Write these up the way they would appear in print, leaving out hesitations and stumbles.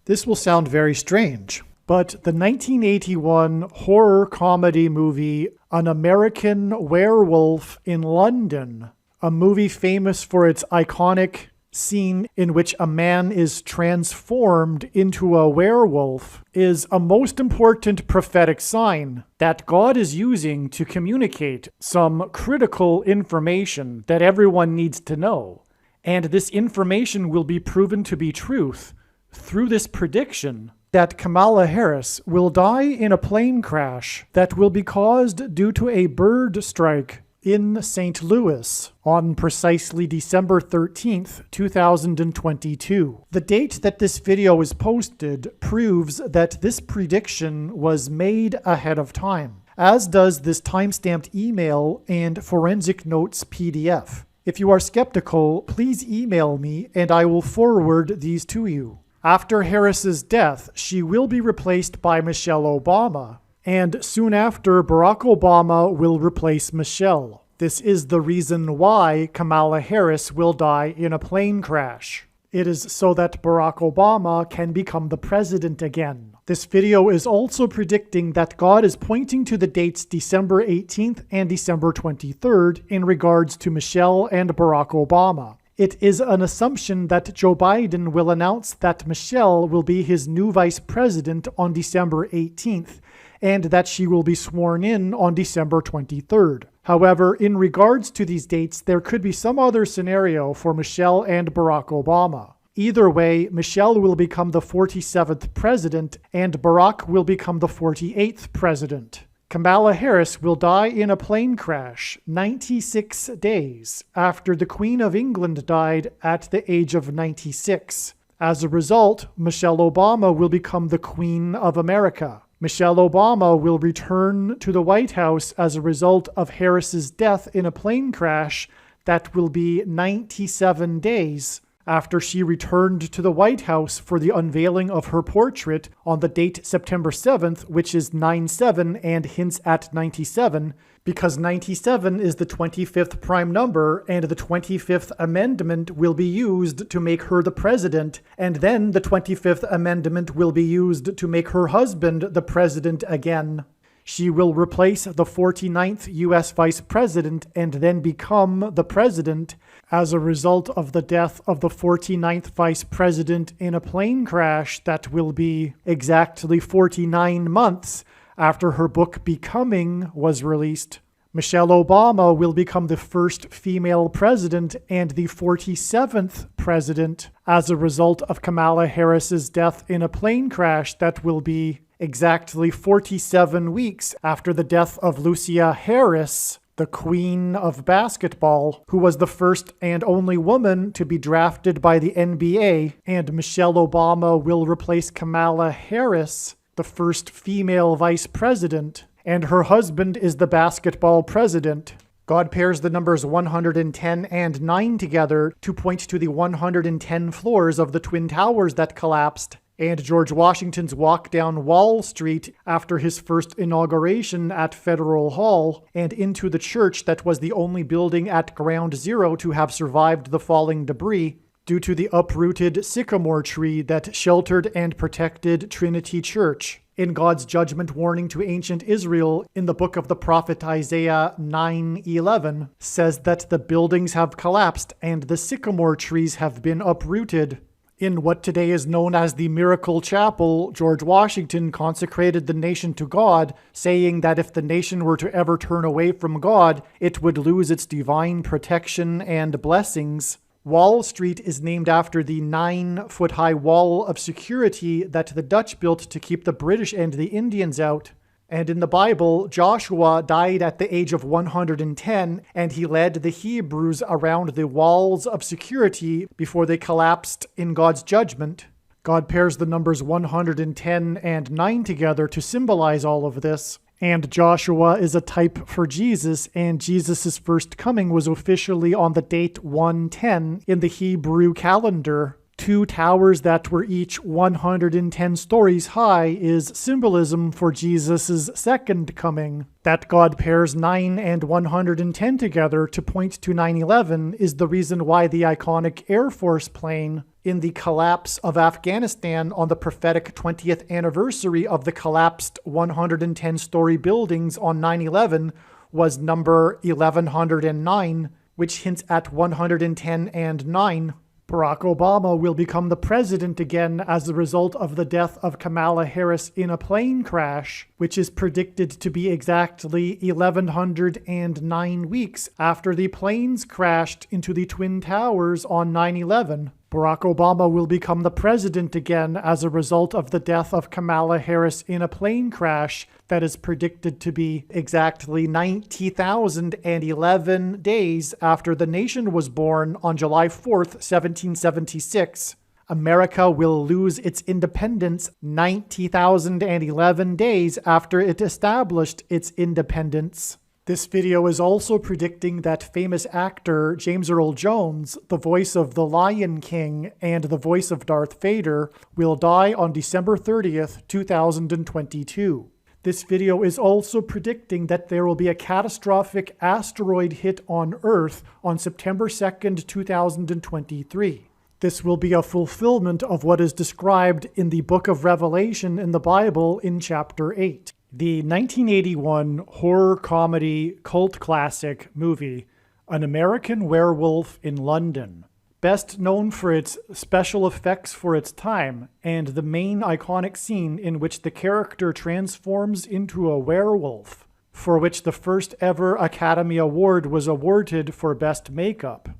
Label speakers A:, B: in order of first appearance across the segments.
A: This will sound very strange, but the 1981 horror comedy movie An American Werewolf in London, a movie famous for its iconic scene in which a man is transformed into a werewolf, is a most important prophetic sign that God is using to communicate some critical information that everyone needs to know. And this information will be proven to be truth through this prediction that Kamala Harris will die in a plane crash that will be caused due to a bird strike in St. Louis on precisely December 13th, 2022. The date that this video is posted proves that this prediction was made ahead of time, as does this timestamped email and forensic notes PDF. If you are skeptical, please email me and I will forward these to you. After Harris's death, she will be replaced by Michelle Obama, and soon after, Barack Obama will replace Michelle. This is the reason why Kamala Harris will die in a plane crash. It is so that Barack Obama can become the president again. This video is also predicting that God is pointing to the dates December 18th and December 23rd in regards to Michelle and Barack Obama. It is an assumption that Joe Biden will announce that Michelle will be his new vice president on December 18th, and that she will be sworn in on December 23rd. However, in regards to these dates, there could be some other scenario for Michelle and Barack Obama. Either way, Michelle will become the 47th president, and Barack will become the 48th president. Kamala Harris will die in a plane crash 96 days after the Queen of England died at the age of 96. As a result, Michelle Obama will become the Queen of America. Michelle Obama will return to the White House as a result of Harris's death in a plane crash that will be 97 days after she returned to the White House for the unveiling of her portrait on the date September 7th, which is 9/7 and hints at 97, because 97 is the 25th prime number, and the 25th Amendment will be used to make her the president, and then the 25th Amendment will be used to make her husband the president again. She will replace the 49th U.S. Vice President and then become the President as a result of the death of the 49th Vice President in a plane crash that will be exactly 49 months after her book Becoming was released. Michelle Obama will become the first female president and the 47th president as a result of Kamala Harris's death in a plane crash that will be exactly 47 weeks after the death of Lucia Harris, the queen of basketball, who was the first and only woman to be drafted by the NBA, and Michelle Obama will replace Kamala Harris, the first female vice president, and her husband is the basketball president. God pairs the numbers 110 and 9 together to point to the 110 floors of the Twin Towers that collapsed, and George Washington's walk down Wall Street after his first inauguration at Federal Hall, and into the church that was the only building at Ground Zero to have survived the falling debris, due to the uprooted sycamore tree that sheltered and protected Trinity Church. In God's judgment warning to ancient Israel in the book of the prophet Isaiah 9:11 says that the buildings have collapsed and the sycamore trees have been uprooted. In what today is known as the Miracle Chapel, George Washington consecrated the nation to God, saying that if the nation were to ever turn away from God, it would lose its divine protection and blessings. Wall Street is named after the 9-foot-high wall of security that the Dutch built to keep the British and the Indians out. And in the Bible, Joshua died at the age of 110, and he led the Hebrews around the walls of security before they collapsed in God's judgment. God pairs the numbers 110 and 9 together to symbolize all of this. And Joshua is a type for Jesus, and Jesus' first coming was officially on the date 110 in the Hebrew calendar. 2 towers that were each 110 stories high is symbolism for Jesus' second coming. That God pairs 9 and 110 together to point to 9/11 is the reason why the iconic Air Force plane in the collapse of Afghanistan on the prophetic 20th anniversary of the collapsed 110-story buildings on 9/11 was number 1109, which hints at 110 and 9. Barack Obama will become the president again as a result of the death of Kamala Harris in a plane crash, which is predicted to be exactly 1109 weeks after the planes crashed into the Twin Towers on 9/11. Barack Obama will become the president again as a result of the death of Kamala Harris in a plane crash that is predicted to be exactly 90,011 days after the nation was born on July 4th, 1776. America will lose its independence 90,011 days after it established its independence. This video is also predicting that famous actor James Earl Jones, the voice of the Lion King and the voice of Darth Vader, will die on December 30th, 2022. This video is also predicting that there will be a catastrophic asteroid hit on Earth on September 2nd, 2023. This will be a fulfillment of what is described in the book of Revelation in the Bible in chapter 8. The 1981 horror comedy cult classic movie, An American Werewolf in London, best known for its special effects for its time and the main iconic scene in which the character transforms into a werewolf, for which the first ever Academy Award was awarded for best makeup,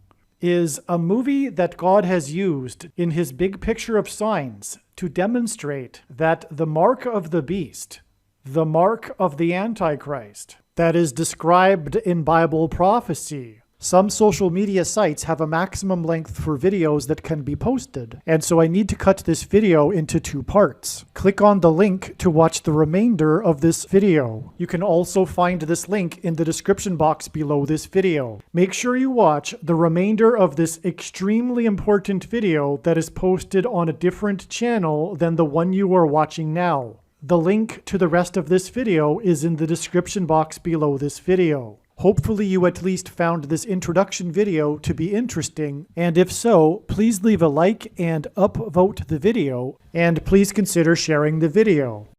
A: is a movie that God has used in his big picture of signs to demonstrate that the mark of the beast, the mark of the Antichrist, that is described in Bible prophecy. Some social media sites have a maximum length for videos that can be posted, and so I need to cut this video into 2 parts. Click on the link to watch the remainder of this video. You can also find this link in the description box below this video. Make sure you watch the remainder of this extremely important video that is posted on a different channel than the one you are watching now. The link to the rest of this video is in the description box below this video. Hopefully you at least found this introduction video to be interesting, and if so, please leave a like and upvote the video, and please consider sharing the video.